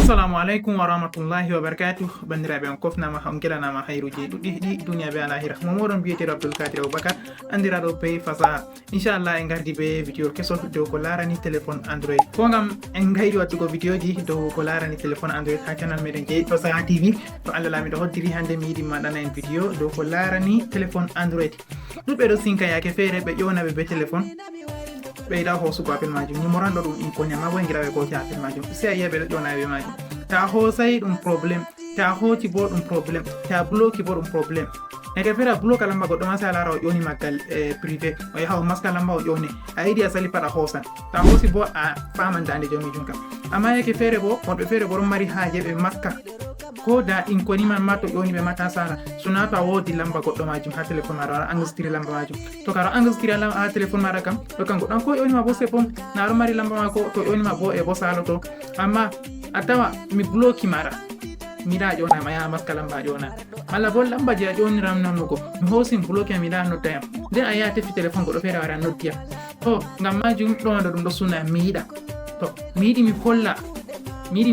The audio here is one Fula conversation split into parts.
assalamu alaikum wa rahmatullahi wa barakatuh. Bandiraɓe on kofnama on gelanama hayruji ɗuɗɗi duniya be alahira. Momoɗon biyete Abdul Kadir Waka andiraɗo be fasaha. Inchallah en gardi be vidéo kesol dow ko larani téléphone Android. Ko gam en gayri waddugo vidéoji dow ko larani téléphone Android ha channel meɗen je Fasaha TV. To Allah lamiɗo hoddiri hande mi yiɗi maɗana en vidéo dow ko larani téléphone Android. Ɗuɓɓe ɗo sinka yake feere ɓe ƴewnaɓe be téléphone ɓeyda hoosugo appel majum numéro ɗo ɗum Inconi amma bo en giraɓe gooti appel majum si a yiya ɓeɗo ƴewnaɓe majum ta hoosay ɗum probléme ta hooti bo ɗum probléme ta bloki bo ɗum probléme eke feere a bloka lamba goɗɗo ma sa lara o ƴewni maggal privé o yaha o maska lamba o ƴewne a yiɗi a sali pat a hoosan ta hoosi bo a faman dande jomijum kam amma yeke feere bo wonɓe feere bo ɗon mari haaje ɓe maska ko da Inconi man ma to ƴewni ɓe mata sala sona to a woodi lamba goɗɗo majum ha téléphone maɗa aɗa enregistré lamba majum to kara enregistré ha téléphone maɗa kam ɗo kan goɗɗan ko ƴewnima bo c'est bon na aɗo mari lamba ma ko to ƴewnima bo e bo saloto amma a tawa mi bloki maɗa miɗa ƴewnama yaha maska lamba a ƴewna malla bo lamba je a ƴewniram nannugo mi hoosin bloki am miɗa noddayam nden a yaha tefi téléphone goɗɗo feere wara noddiyam to ngam majum ɗowaɗo ɗum ɗo sunna mi yiɗa to mi yiɗi mi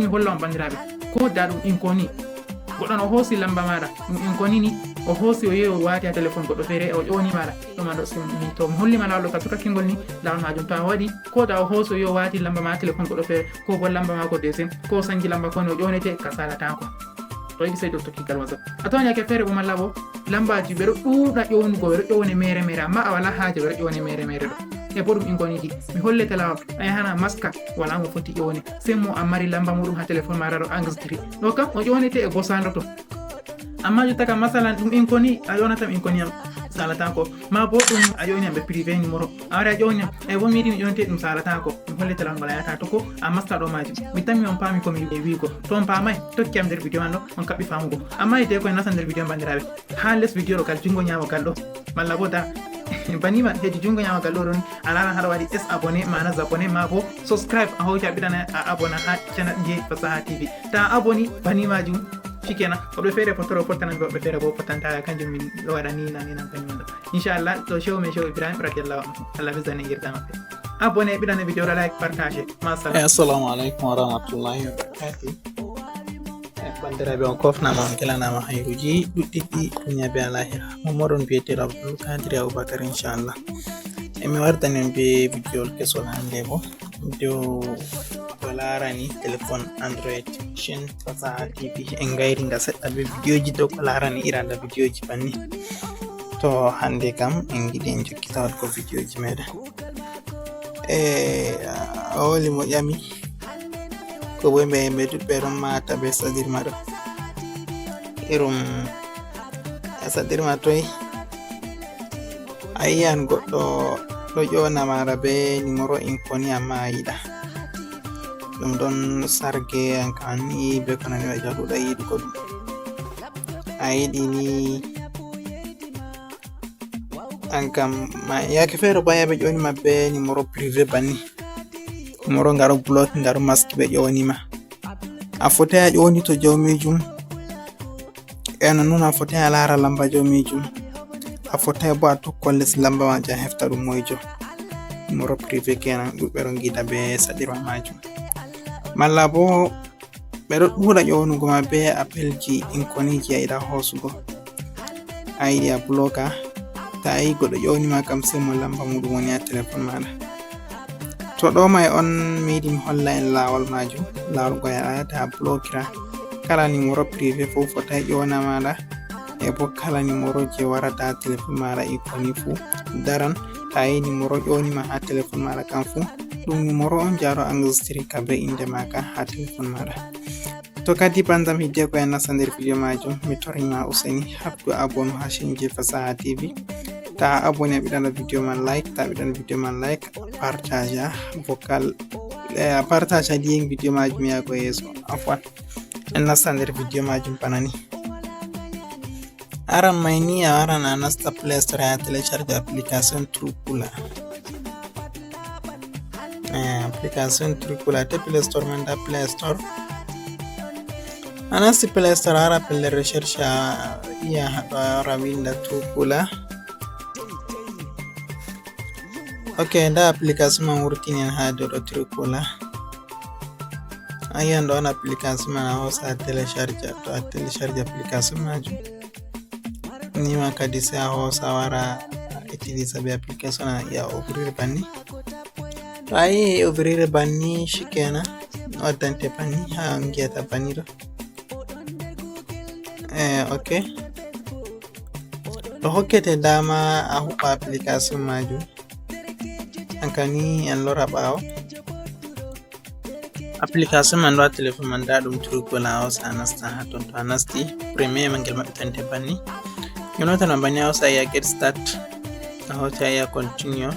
holla on bandiraɓe ko da ɗum Inconi goɗɗon o hoosi lamba maɗa ɗum Inconi ni o hoosi o yehi o waati ha téléphone goɗɗo feere o ƴewni maɗa ɗoma ɗo ni to mi hollima lawol ɗo ka sukakingol ni lawol majum to a waɗi ko da o hoosi o yehi o waati lamba ma ha téléphone goɗɗo feere ko bo lamba ma ko deuxiéme ko sanji lamba koni o ƴewnete ka salatako to yiɗi sey dow tokkigal whatsapp a tawan yake feere bo malla bo lambaji ɓeɗo ɗuuɗa ƴewnugo ɓeɗo ƴewne mere amma a wala haaje ɓeɗo ƴewne mere ɗo e bo ɗum Inconi ji mi hollete lawol a yahana maska wala mo foti ƴewne sei mo a mari lamba muɗum ha téléphone maɗa ɗo enregistré ɗo kam o ƴewnete e bo salato amma jotta kam masalan ɗum Inconi a ƴewnatam Inconi am salatako ma bo ɗum a ƴewniyam ɓe privé numéro a wari a ƴewniyam e bo mi yiɗi mi ƴewnete ɗum salatako mi hollete lawol ngol a yahata to ko a maska ɗo majum mi tammi on paami komi yiɗi wiigo to on paamay tokkiyam nder vidéo man ɗo on kaɓɓi famugo amma yite koye nasa nder vidéo bandiraɓe ha less vidéo ɗo kal jungo ñamogal ɗo malla bo da banima heedi jungo ñamogal ɗo ɗon a laran haɗa waɗi abonné mana abonné ma bo subscribe a hawti a ɓiɗana a abonna ha channel je Fasaha TV ta aboni banimajum shikenan woɓɓe feere potoro pottanami woɓɓe feere bo pottantaya kanjum min ɗo waɗa ni nan kañum ɗo inchallah to show me show Ibrahim radiallahu anhu Allah ɓesdane guirda maɓɓe abonné ɓiɗane vidéo ɗo like partage masalam assalamu aleykum wa rahmatullahi wa barakatuh bandiraɓe on kofnama on kelanama hayruji ɗuɗɗiɗɗi duniya be alahira momoɗon biyeteɗo Abdul Kadir Waka inchallah emi wardanen be vidéol kesol hande bo dow ko larani téléphone Android chaine Fasaha TV en gayringa seɗɗa be vidéoji dow ko larani irada vidéoji banni to hande kam en giɗi en jokkitawat ko vidéoji meɗen a woli mo ƴami ko boy ɓe duɓɓe ɗon mata be sadirma ɗo irum sadirma toy a yiyan goɗɗo ɗo ƴewna mara be numéro Inconi amma a yiɗa ɗum ɗon sarge an kani be ko nani waɗi ɗuɗa yiɗugo ɗum a yiɗi ni an kam yake feere bo yaɓe ƴewnima be numéro privé banni numéro ngaro block ngaro maski ɓe ƴewnima a fotai a ƴewni to jawmijum eno noon a fotai a lara lamba jawmijum a fotai bo a tokko less lamba ma je hefta ɗum moyjo numéro privé kenan ɗuɓɓe ɗon giɗa be saɗirma majum malla bo ɓeɗo ɗuuɗa ƴewnugo ma be appel ji Inconi ji a yiɗa hoosugo a yiɗi a bloka ta a yi goɗɗo ƴewnima kam sei mo lamba muɗum woni ha téléphone maɗa to ɗo may on mi yiɗi mi holla en lawol majum lawol go yaɗata a blokira kala numéro privé fof fotai ƴewna maɗa e bo kala numéro je warata ha téléphone maɗa Inconi fuu daran ta yi numéro ƴewnima ha téléphone maɗa kam fuu ɗum numéro on jaro enregistré ka be inde maka ha téléphone maɗa to kadi bandam hidde ko en nasa nder vidéo majum mi torima useni habdu abonu ha chaine je Fasaha TV ta abonné ɓiɗana vidéo man like ta ɓiɗana vidéo man like partage vocal partage lien vidéo majum yago yeso afwan en nasta nder vidéo majum banani aran may ni a waran a nasta Play Store a télécharge application Truecaller application Truecaller te Play Store man da Play Store a nasti Play Store ara pelle recherche a iya haɗo ara winda Truecaller ok nda application man wurtinen ha dow ɗo Truecaller ayan ɗon application man a hosa a télécharge to a télécharge application majum nima kadi sai a hosa wara utilise be application a iya ouvrir banni to a yi ouvrir banni shikenan waddante banni ha ngiyata banni ɗo ok ɗo hokkete dama a huɓɓa application majum ankani en lora ɓawo application man ɗo ha téléphone man da ɗum turgol a hosa a nasta ha ton to a nasti premier mangel maɓɓitante banni yonotano banni a hosa ya get start a hosa ya continue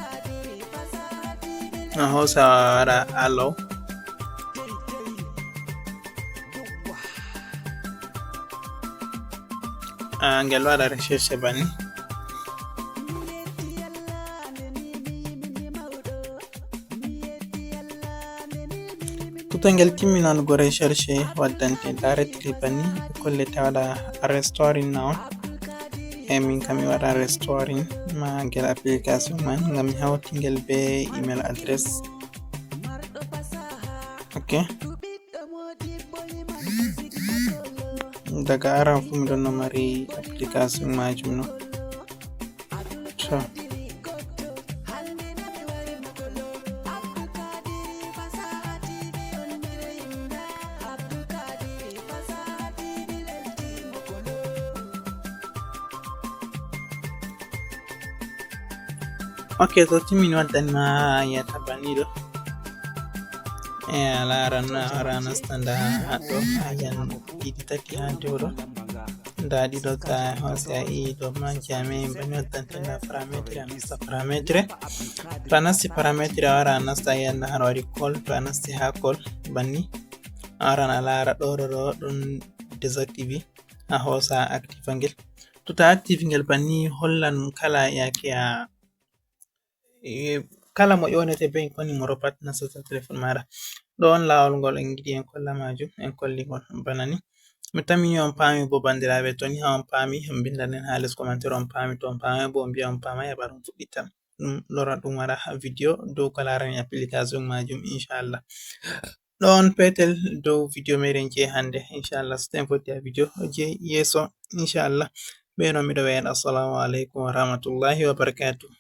a hosa wara allow ngel waɗa recherche banni to ngel timmini waɗugo recherche waddante directly banni kollete waɗa restoring na on min kam mi waɗa restoring ma ngel application man ngam mi hawti ngel be email address ok daga aran fu mi ɗon no mari application majum no to ok to timmini waddanima yiyata banni ɗo a laran ara nastanda haɗɗo ayan ɗiɗi tati ha dow ɗo nda ɗiɗo ka hosi a i ɗo ma jame banni waddante nda paramétre a nasta paramétre to a nasti paramétre a wara a nasta yanda har waɗi call to a nasti ha call banni a waran a lara ɗo ɗon désactivé a hosa active ngel to ta active ngel banni hollan kala yake a kala mo ƴonete be Inconi moro pat nastata téléphone maɗa ɗo on lawol ngol en giɗi en kolla majum en kolli ngol bana ni mi tammini on paami bo bandiraɓe to ni ha on paami bindan en ha les commentaire on paami to on paamai bo on mbiya on paamai heɓa ɗum fuɗɗitam ɗum lora ɗum wara ha video dow ko larani application majum inchallah ɗo on petel dow video meɗen je hande inchallah so tawi foti ha video je yeso inchallah ɓe no miɗo wiyan assalamu aleykum wa rahmatullahi wa barakatuh